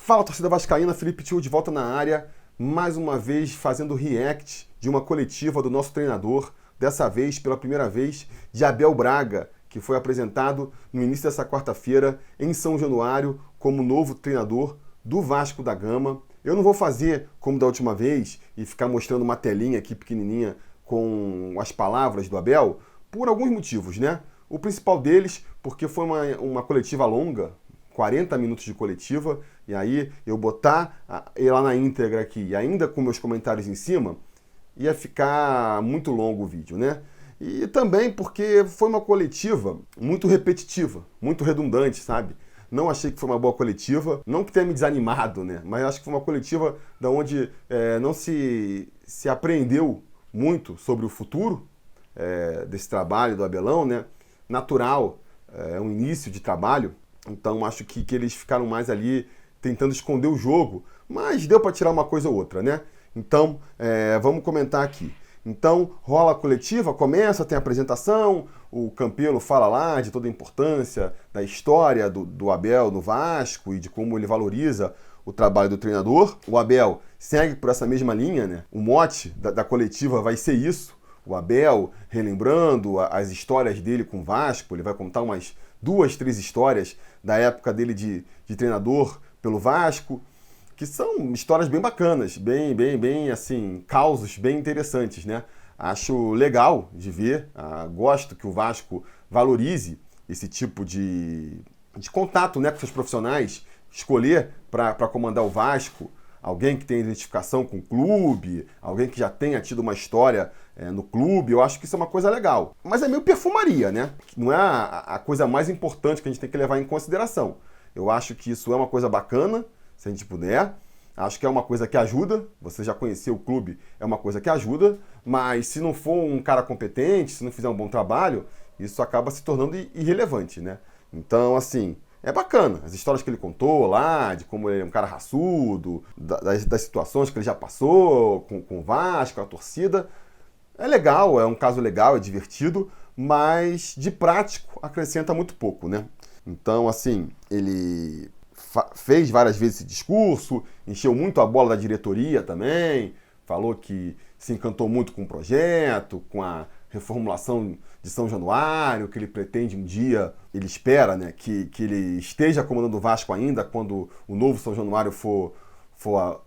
Fala, torcida vascaína, Felipe Tio de volta na área, mais uma vez fazendo react de uma coletiva do nosso treinador, dessa vez, pela primeira vez, de Abel Braga, que foi apresentado no início dessa quarta-feira em São Januário como novo treinador do Vasco da Gama. Eu não vou fazer como da última vez e ficar mostrando uma telinha aqui pequenininha com as palavras do Abel, por alguns motivos, né? O principal deles, porque foi uma coletiva longa, 40 minutos de coletiva, e aí eu botar ela na íntegra aqui, e ainda com meus comentários em cima, ia ficar muito longo o vídeo, né? E também porque foi uma coletiva muito repetitiva, muito redundante, sabe? Não achei que foi uma boa coletiva, não que tenha me desanimado, né? Mas acho que foi uma coletiva da onde não se aprendeu muito sobre o futuro desse trabalho do Abelão, né? Natural, é um início de trabalho, então acho que eles ficaram mais ali tentando esconder o jogo, mas deu para tirar uma coisa ou outra, né? Então, vamos comentar aqui. Então, rola a coletiva, começa, tem a apresentação, o Campelo fala lá de toda a importância da história do Abel no Vasco e de como ele valoriza o trabalho do treinador. O Abel segue por essa mesma linha, né? O mote da coletiva vai ser isso. O Abel relembrando as histórias dele com o Vasco, ele vai contar umas 2, 3 histórias da época dele de treinador pelo Vasco, que são histórias bem bacanas, bem assim, causos bem interessantes, né? Acho legal de ver, gosto que o Vasco valorize esse tipo de contato, né, com seus profissionais, escolher para comandar o Vasco alguém que tenha identificação com o clube, alguém que já tenha tido uma história no clube. Eu acho que isso é uma coisa legal. Mas é meio perfumaria, né? Não é a coisa mais importante que a gente tem que levar em consideração. Eu acho que isso é uma coisa bacana, se a gente puder. Acho que é uma coisa que ajuda. Você já conheceu o clube, é uma coisa que ajuda. Mas se não for um cara competente, se não fizer um bom trabalho, isso acaba se tornando irrelevante, né? Então, assim, é bacana. As histórias que ele contou lá, de como ele é um cara raçudo, das situações que ele já passou com o Vasco, com a torcida. É legal, é um caso legal, é divertido, mas de prático acrescenta muito pouco, né? Então, assim, ele fez várias vezes esse discurso, encheu muito a bola da diretoria também, falou que se encantou muito com o projeto, com a reformulação de São Januário, que ele pretende um dia, ele espera, né, que ele esteja comandando o Vasco ainda quando o novo São Januário for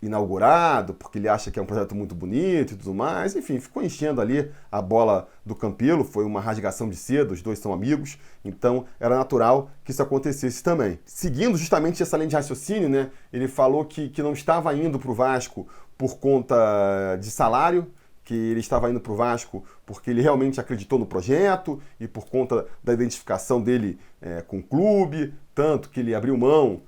inaugurado, porque ele acha que é um projeto muito bonito e tudo mais. Enfim, ficou enchendo ali a bola do Campelo, foi uma rasgação de seda, os dois são amigos, então era natural que isso acontecesse também. Seguindo justamente essa linha de raciocínio, né, ele falou que não estava indo para o Vasco por conta de salário, que ele estava indo para o Vasco porque ele realmente acreditou no projeto e por conta da identificação dele com o clube, tanto que ele abriu mão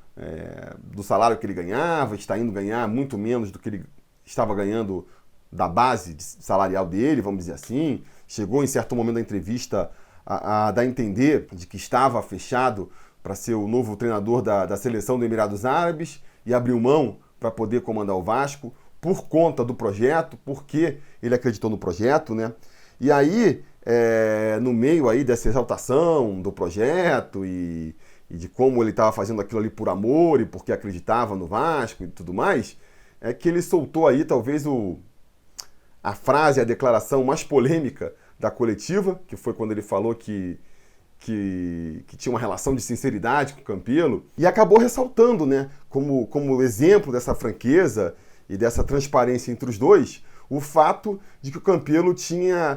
do salário que ele ganhava, está indo ganhar muito menos do que ele estava ganhando da base salarial dele, vamos dizer assim. Chegou em certo momento da entrevista a dar a entender de que estava fechado para ser o novo treinador da seleção do Emirados Árabes e abriu mão para poder comandar o Vasco por conta do projeto, porque ele acreditou no projeto, né? E aí, no meio aí dessa exaltação do projeto e de como ele estava fazendo aquilo ali por amor e porque acreditava no Vasco e tudo mais, é que ele soltou aí talvez a frase, a declaração mais polêmica da coletiva, que foi quando ele falou que tinha uma relação de sinceridade com o Campelo, e acabou ressaltando, né, como exemplo dessa franqueza e dessa transparência entre os dois, o fato de que o Campelo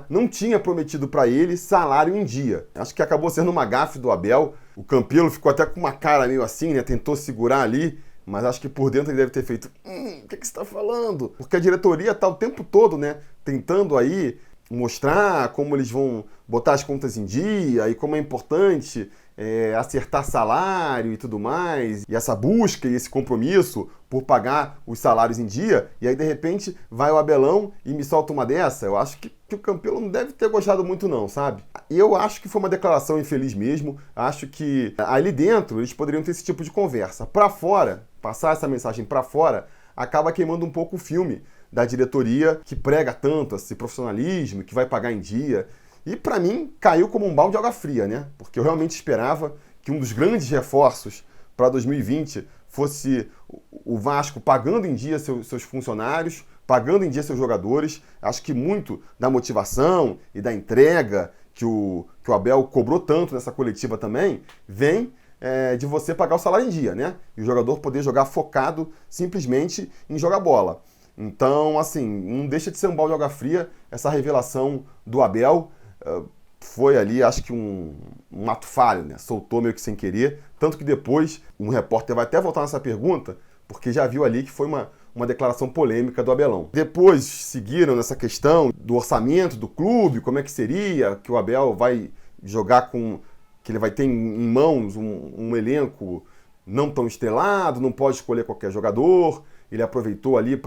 não tinha prometido para ele salário em dia. Acho que acabou sendo uma gafe do Abel. O Campelo ficou até com uma cara meio assim, né? Tentou segurar ali, mas acho que por dentro ele deve ter feito o que você está falando? Porque a diretoria está o tempo todo, né, tentando aí mostrar como eles vão botar as contas em dia e como é importante acertar salário e tudo mais, e essa busca e esse compromisso por pagar os salários em dia, e aí de repente vai o Abelão e me solta uma dessa. Eu acho que o Campelo não deve ter gostado muito não, sabe? E eu acho que foi uma declaração infeliz mesmo. Acho que ali dentro eles poderiam ter esse tipo de conversa. Para fora, passar essa mensagem para fora, acaba queimando um pouco o filme da diretoria que prega tanto esse profissionalismo, que vai pagar em dia. E para mim caiu como um balde de água fria, né? Porque eu realmente esperava que um dos grandes reforços para 2020 fosse o Vasco pagando em dia seus funcionários, pagando em dia seus jogadores. Acho que muito da motivação e da entrega que o Abel cobrou tanto nessa coletiva também, vem de você pagar o salário em dia, né? E o jogador poder jogar focado simplesmente em jogar bola. Então, assim, não deixa de ser um balde de água fria essa revelação do Abel. Foi ali, acho que um ato falho, né? Soltou meio que sem querer. Tanto que depois, um repórter vai até voltar nessa pergunta, porque já viu ali que foi uma declaração polêmica do Abelão. Depois seguiram nessa questão do orçamento do clube, como é que seria, que o Abel vai jogar com... que ele vai ter em mãos um elenco não tão estrelado, não pode escolher qualquer jogador. Ele aproveitou ali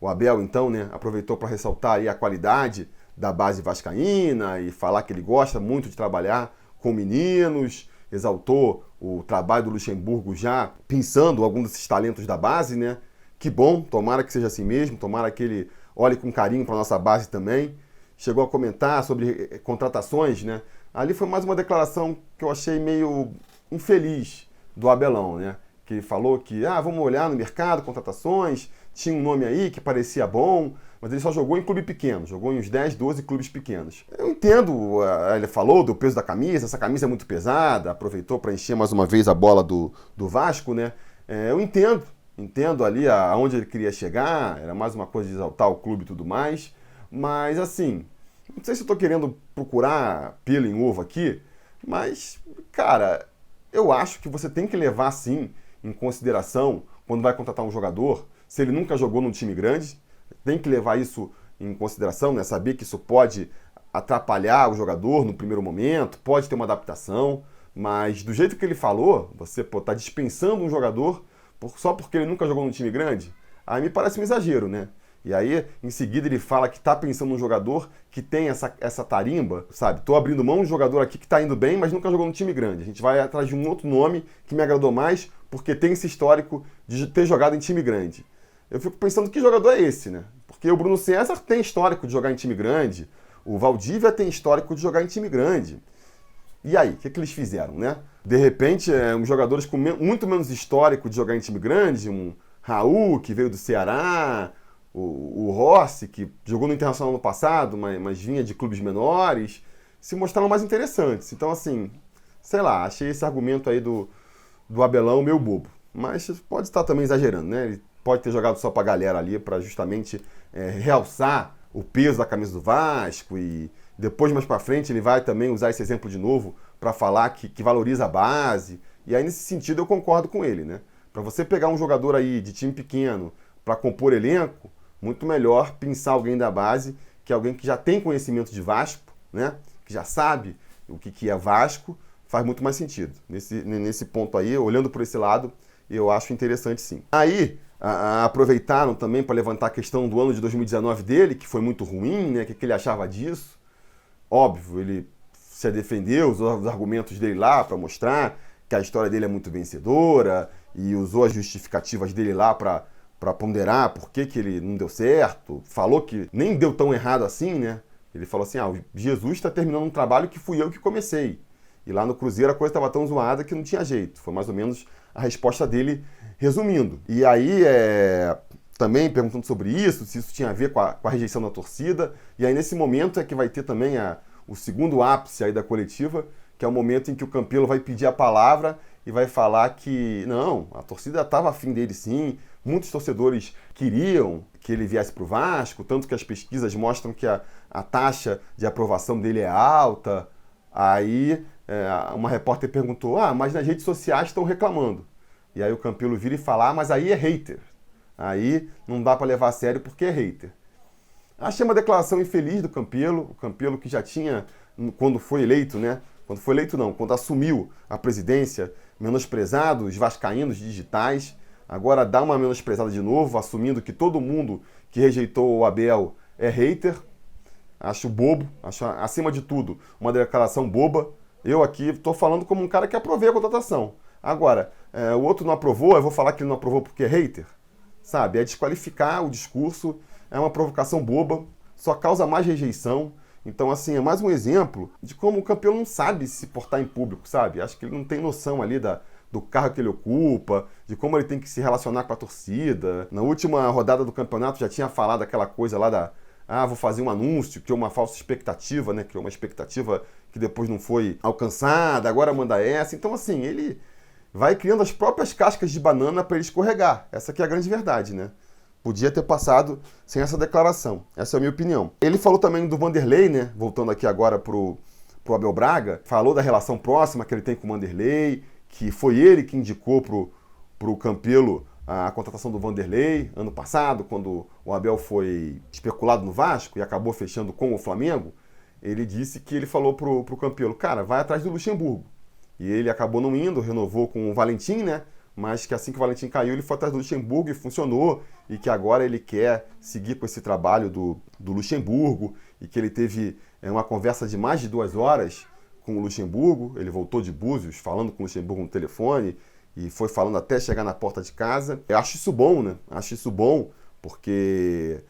o Abel, então, né? Aproveitou para ressaltar aí a qualidade da base vascaína e falar que ele gosta muito de trabalhar com meninos, exaltou o trabalho do Luxemburgo já pensando alguns desses talentos da base, né? Que bom, tomara que seja assim mesmo, tomara que ele olhe com carinho para a nossa base também. Chegou a comentar sobre contratações, né? Ali foi mais uma declaração que eu achei meio infeliz do Abelão, né? Que ele falou que, vamos olhar no mercado, contratações, tinha um nome aí que parecia bom, mas ele só jogou em clube pequeno, jogou em uns 10, 12 clubes pequenos. Eu entendo, ele falou do peso da camisa, essa camisa é muito pesada, aproveitou para encher mais uma vez a bola do Vasco, né? Eu entendo ali aonde ele queria chegar, era mais uma coisa de exaltar o clube e tudo mais, mas assim, não sei se eu estou querendo procurar pelo em ovo aqui, mas, cara, eu acho que você tem que levar, sim, em consideração, quando vai contratar um jogador, se ele nunca jogou num time grande, tem que levar isso em consideração, né? Saber que isso pode atrapalhar o jogador no primeiro momento, pode ter uma adaptação, mas do jeito que ele falou, você tá dispensando um jogador só porque ele nunca jogou num time grande, aí me parece um exagero, né? E aí, em seguida, ele fala que tá pensando num jogador que tem essa tarimba, sabe? Tô abrindo mão de um jogador aqui que tá indo bem, mas nunca jogou num time grande. A gente vai atrás de um outro nome que me agradou mais, porque tem esse histórico de ter jogado em time grande. Eu fico pensando que jogador é esse, né? Porque o Bruno César tem histórico de jogar em time grande, o Valdívia tem histórico de jogar em time grande. E aí, o que eles fizeram, né? De repente, uns jogadores com muito menos histórico de jogar em time grande, um Raul, que veio do Ceará, o Rossi, que jogou no Internacional no passado, mas vinha de clubes menores, se mostraram mais interessantes. Então, assim, sei lá, achei esse argumento aí do Abelão meio bobo. Mas pode estar também exagerando, né? Ele pode ter jogado só pra galera ali, para justamente realçar o peso da camisa do Vasco, e depois, mais pra frente, ele vai também usar esse exemplo de novo para falar que valoriza a base. E aí, nesse sentido, eu concordo com ele, né? Para você pegar um jogador aí de time pequeno para compor elenco, muito melhor pensar alguém da base, que é alguém que já tem conhecimento de Vasco, né? Que já sabe o que é Vasco, faz muito mais sentido. Nesse ponto aí, olhando por esse lado, eu acho interessante sim. Aí, aproveitaram também para levantar a questão do ano de 2019 dele, que foi muito ruim, né? O que ele achava disso. Óbvio, ele se defendeu, usou os argumentos dele lá para mostrar que a história dele é muito vencedora e usou as justificativas dele lá para ponderar por que ele não deu certo. Falou que nem deu tão errado assim, né? Ele falou assim, o Jesus está terminando um trabalho que fui eu que comecei. E lá no Cruzeiro a coisa estava tão zoada que não tinha jeito. Foi mais ou menos a resposta dele, resumindo. E aí, também perguntando sobre isso, se isso tinha a ver com a rejeição da torcida. E aí, nesse momento, é que vai ter também o segundo ápice aí da coletiva, que é o momento em que o Campelo vai pedir a palavra e vai falar que, não, a torcida estava afim dele sim, muitos torcedores queriam que ele viesse para o Vasco, tanto que as pesquisas mostram que a taxa de aprovação dele é alta. Aí, uma repórter perguntou, mas nas redes sociais estão reclamando. E aí o Campelo vira e fala, mas aí é hater. Aí não dá para levar a sério porque é hater. Achei uma declaração infeliz do Campelo, o Campelo que já tinha, quando foi eleito, né? Quando foi eleito não, quando assumiu a presidência, menosprezado os vascaínos digitais, agora dá uma menosprezada de novo, assumindo que todo mundo que rejeitou o Abel é hater. Acho bobo, acho, acima de tudo, uma declaração boba. Eu aqui estou falando como um cara que aprovei a contratação. Agora, o outro não aprovou, eu vou falar que ele não aprovou porque é hater? Sabe, é desqualificar o discurso, é uma provocação boba, só causa mais rejeição. Então, assim, é mais um exemplo de como o Campelo não sabe se portar em público, sabe? Acho que ele não tem noção ali da do cargo que ele ocupa, de como ele tem que se relacionar com a torcida. Na última rodada do campeonato já tinha falado aquela coisa lá vou fazer um anúncio, criou uma falsa expectativa, né? Criou uma expectativa que depois não foi alcançada, agora manda essa. Então, assim, ele vai criando as próprias cascas de banana para ele escorregar. Essa aqui é a grande verdade, né? Podia ter passado sem essa declaração. Essa é a minha opinião. Ele falou também do Vanderlei, né? Voltando aqui agora pro Abel Braga. Falou da relação próxima que ele tem com o Vanderlei, que foi ele que indicou pro Campelo a contratação do Vanderlei ano passado, quando o Abel foi especulado no Vasco e acabou fechando com o Flamengo. Ele disse que ele falou pro Campelo, cara, vai atrás do Luxemburgo. E ele acabou não indo, renovou com o Valentim, né? Mas que assim que o Valentim caiu, ele foi atrás do Luxemburgo e funcionou, e que agora ele quer seguir com esse trabalho do Luxemburgo, e que ele teve uma conversa de mais de 2 horas com o Luxemburgo. Ele voltou de Búzios falando com o Luxemburgo no telefone, e foi falando até chegar na porta de casa. Eu acho isso bom, né? Acho isso bom, porque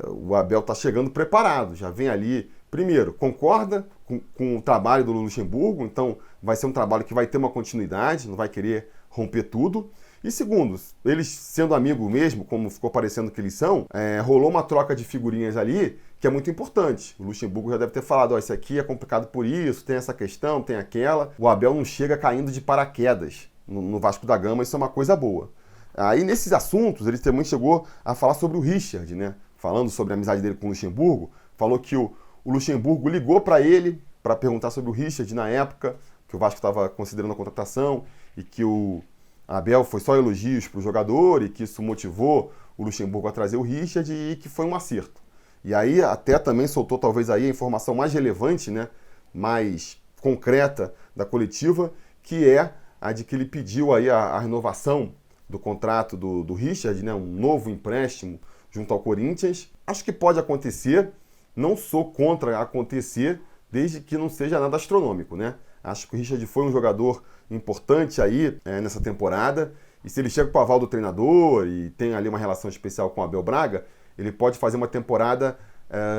o Abel está chegando preparado, já vem ali. Primeiro, concorda com o trabalho do Luxemburgo, então vai ser um trabalho que vai ter uma continuidade, não vai querer romper tudo. E segundo, eles sendo amigo mesmo, como ficou parecendo que eles são, rolou uma troca de figurinhas ali que é muito importante. O Luxemburgo já deve ter falado, isso aqui é complicado por isso, tem essa questão, tem aquela. O Abel não chega caindo de paraquedas no Vasco da Gama, isso é uma coisa boa. Aí nesses assuntos, ele também chegou a falar sobre o Richard, né? Falando sobre a amizade dele com o Luxemburgo, falou que o Luxemburgo ligou para ele para perguntar sobre o Richard na época, que o Vasco estava considerando a contratação, e que o Abel foi só elogios para o jogador, e que isso motivou o Luxemburgo a trazer o Richard, e que foi um acerto. E aí até também soltou talvez aí a informação mais relevante, né, mais concreta da coletiva, que é a de que ele pediu aí a renovação do contrato do Richard, né, um novo empréstimo junto ao Corinthians. Acho que pode acontecer, não sou contra acontecer, desde que não seja nada astronômico, né? Acho que o Richard foi um jogador importante aí nessa temporada, e se ele chega com o aval do treinador e tem ali uma relação especial com o Abel Braga, ele pode fazer uma temporada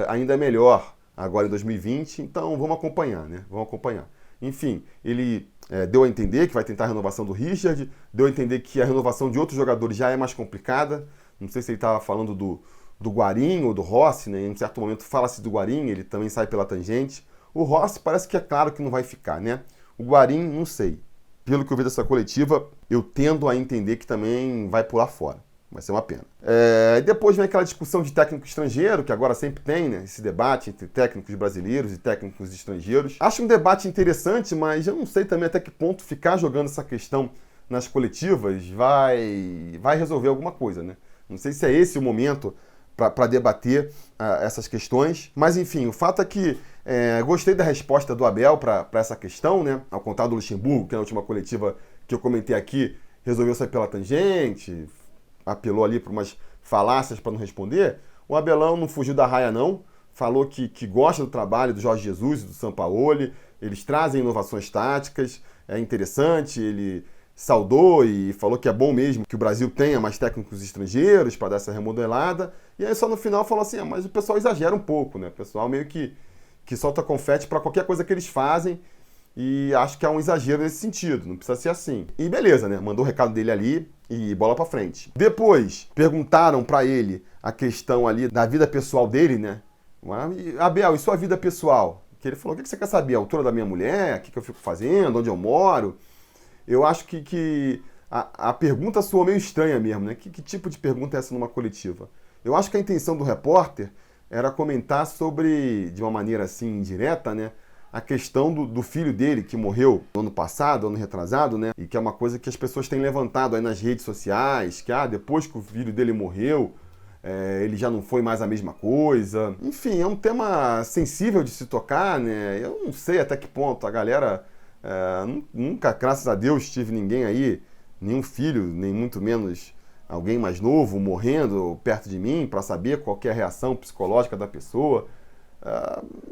ainda melhor agora em 2020, então vamos acompanhar, né? Vamos acompanhar. Enfim, ele deu a entender que vai tentar a renovação do Richard, deu a entender que a renovação de outros jogadores já é mais complicada. Não sei se ele estava falando do Guarim ou do Rossi, né? Em um certo momento fala-se do Guarim, ele também sai pela tangente. O Rossi parece que é claro que não vai ficar, né? O Guarim, não sei. Pelo que eu vi dessa coletiva, eu tendo a entender que também vai pular fora. Vai ser uma pena. Depois vem aquela discussão de técnico estrangeiro, que agora sempre tem, né? Esse debate entre técnicos brasileiros e técnicos estrangeiros. Acho um debate interessante, mas eu não sei também até que ponto ficar jogando essa questão nas coletivas vai resolver alguma coisa, né? Não sei se é esse o momento para debater essas questões. Mas, enfim, o fato é que gostei da resposta do Abel para essa questão, né? Ao contrário do Luxemburgo, que na última coletiva que eu comentei aqui, resolveu sair pela tangente, apelou ali para umas falácias para não responder. O Abelão não fugiu da raia, não. Falou que gosta do trabalho do Jorge Jesus e do Sampaoli. Eles trazem inovações táticas, é interessante. Ele saudou e falou que é bom mesmo que o Brasil tenha mais técnicos estrangeiros para dar essa remodelada. E aí só no final falou assim, mas o pessoal exagera um pouco, né? O pessoal meio que solta confete para qualquer coisa que eles fazem, e acho que há um exagero nesse sentido, não precisa ser assim. E beleza, né? Mandou o recado dele ali e bola para frente. Depois, perguntaram para ele a questão ali da vida pessoal dele, né? Abel, e sua vida pessoal? Que ele falou, o que você quer saber? A altura da minha mulher? O que eu fico fazendo? Onde eu moro? Eu acho que a pergunta soou meio estranha mesmo, né? Que tipo de pergunta é essa numa coletiva? Eu acho que a intenção do repórter era comentar sobre, de uma maneira assim indireta, né? A questão do filho dele, que morreu no ano passado, ano retrasado, né? E que é uma coisa que as pessoas têm levantado aí nas redes sociais, que depois que o filho dele morreu, ele já não foi mais a mesma coisa. Enfim, é um tema sensível de se tocar, né? Eu não sei até que ponto a galera... nunca, graças a Deus, tive ninguém aí, nenhum filho, nem muito menos alguém mais novo morrendo perto de mim para saber qual que é a reação psicológica da pessoa.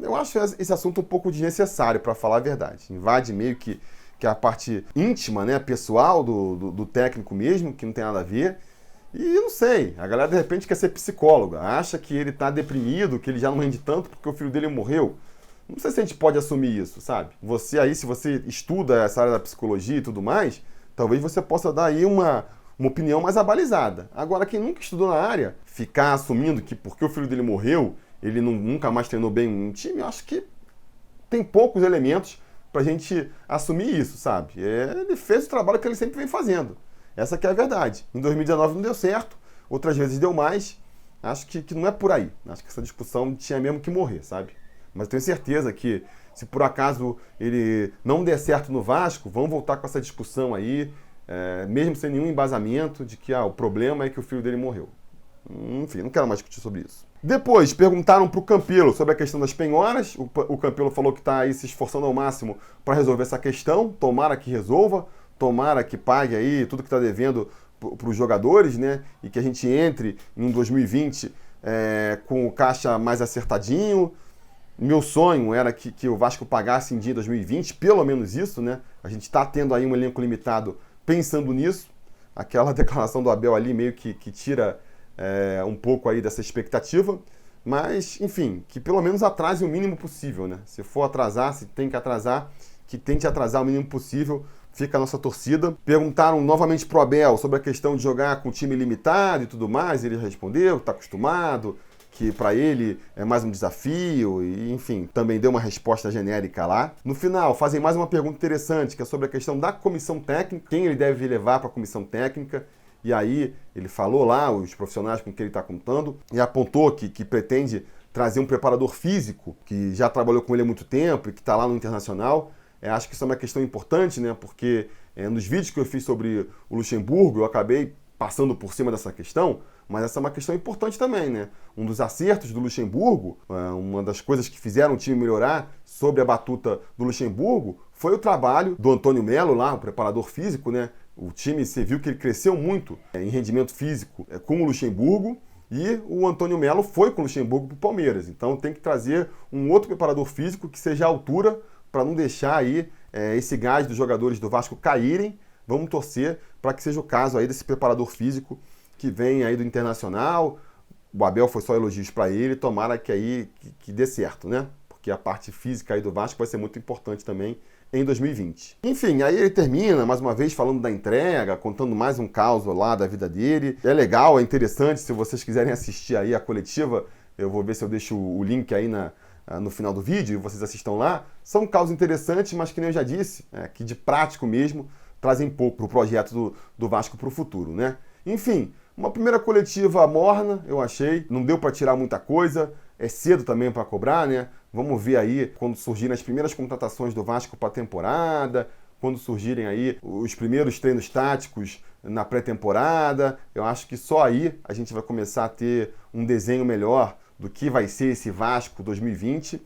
Eu acho esse assunto um pouco desnecessário, para falar a verdade. Invade meio que a parte íntima, né, pessoal do técnico mesmo, que não tem nada a ver. E eu não sei, a galera de repente quer ser psicóloga, acha que ele tá deprimido, que ele já não rende tanto porque o filho dele morreu. Não sei se a gente pode assumir isso, sabe? Você aí, se você estuda essa área da psicologia e tudo mais, talvez você possa dar aí uma opinião mais abalizada. Agora, quem nunca estudou na área, ficar assumindo que porque o filho dele morreu, ele nunca mais treinou bem um time, eu acho que tem poucos elementos pra gente assumir isso, sabe? Ele fez o trabalho que ele sempre vem fazendo. Essa que é a verdade. Em 2019 não deu certo, outras vezes deu mais. Acho que não é por aí. Acho que essa discussão tinha mesmo que morrer, sabe? Mas eu tenho certeza que se por acaso ele não der certo no Vasco, vamos voltar com essa discussão aí, mesmo sem nenhum embasamento de que o problema é que o filho dele morreu. Enfim, não quero mais discutir sobre isso. Depois, perguntaram para o Campelo sobre a questão das penhoras. O Campelo falou que está aí se esforçando ao máximo para resolver essa questão. Tomara que resolva, tomara que pague aí tudo que está devendo para os jogadores, né? E que a gente entre em 2020 com o caixa mais acertadinho. Meu sonho era que o Vasco pagasse em dia 2020, pelo menos isso, né? A gente está tendo aí um elenco limitado pensando nisso. Aquela declaração do Abel ali meio que tira um pouco aí dessa expectativa, mas, enfim, que pelo menos atrase o mínimo possível, né? Se for atrasar, se tem que atrasar, que tente atrasar o mínimo possível, fica a nossa torcida. Perguntaram novamente pro Abel sobre a questão de jogar com time limitado e tudo mais, ele respondeu que está acostumado, que para ele é mais um desafio, e enfim, também deu uma resposta genérica lá. No final, fazem mais uma pergunta interessante, que é sobre a questão da comissão técnica, quem ele deve levar para a comissão técnica. E aí ele falou lá os profissionais com quem ele está contando e apontou que pretende trazer um preparador físico que já trabalhou com ele há muito tempo e que está lá no Internacional. Acho que isso é uma questão importante, né? Porque nos vídeos que eu fiz sobre o Luxemburgo eu acabei passando por cima dessa questão, mas essa é uma questão importante também, né? Um dos acertos do Luxemburgo, uma das coisas que fizeram o time melhorar sobre a batuta do Luxemburgo foi o trabalho do Antônio Melo lá, o preparador físico, né? O time, você viu que ele cresceu muito em rendimento físico com o Luxemburgo e o Antônio Melo foi com o Luxemburgo para o Palmeiras. Então tem que trazer um outro preparador físico que seja à altura para não deixar aí esse gás dos jogadores do Vasco caírem. Vamos torcer para que seja o caso aí desse preparador físico que vem aí do Internacional. O Abel foi só elogios para ele, tomara que aí que dê certo, né? Porque a parte física aí do Vasco vai ser muito importante também em 2020. Enfim, aí ele termina, mais uma vez, falando da entrega, contando mais um caos lá da vida dele. É legal, é interessante, se vocês quiserem assistir aí a coletiva, eu vou ver se eu deixo o link aí no final do vídeo e vocês assistam lá. São casos interessantes, mas que nem eu já disse, que de prático mesmo, trazem pouco para o projeto do Vasco para o futuro, né? Enfim, uma primeira coletiva morna, eu achei, não deu para tirar muita coisa, é cedo também para cobrar, né? Vamos ver aí quando surgirem as primeiras contratações do Vasco para a temporada, quando surgirem aí os primeiros treinos táticos na pré-temporada. Eu acho que só aí a gente vai começar a ter um desenho melhor do que vai ser esse Vasco 2020.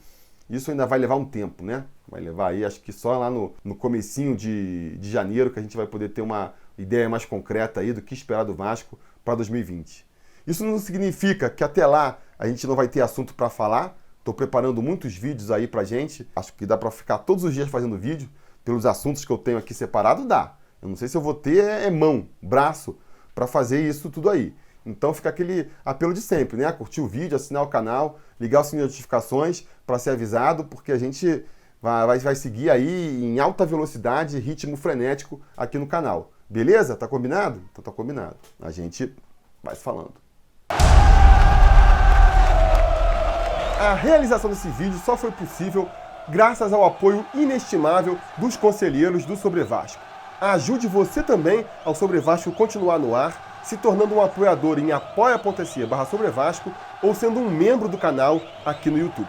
Isso ainda vai levar um tempo, né? Vai levar aí, acho que só lá no comecinho de janeiro que a gente vai poder ter uma ideia mais concreta aí do que esperar do Vasco para 2020. Isso não significa que até lá a gente não vai ter assunto para falar. Estou preparando muitos vídeos aí pra gente. Acho que dá para ficar todos os dias fazendo vídeo. Pelos assuntos que eu tenho aqui separado, dá. Eu não sei se eu vou ter mão, braço, para fazer isso tudo aí. Então fica aquele apelo de sempre, né? Curtir o vídeo, assinar o canal, ligar o sininho de notificações para ser avisado, porque a gente vai seguir aí em alta velocidade, ritmo frenético aqui no canal. Beleza? Tá combinado? Então tá combinado. A gente vai se falando. A realização desse vídeo só foi possível graças ao apoio inestimável dos conselheiros do Sobre Vasco. Ajude você também ao Sobre Vasco continuar no ar, se tornando um apoiador em apoia.se/Sobre Vasco ou sendo um membro do canal aqui no YouTube.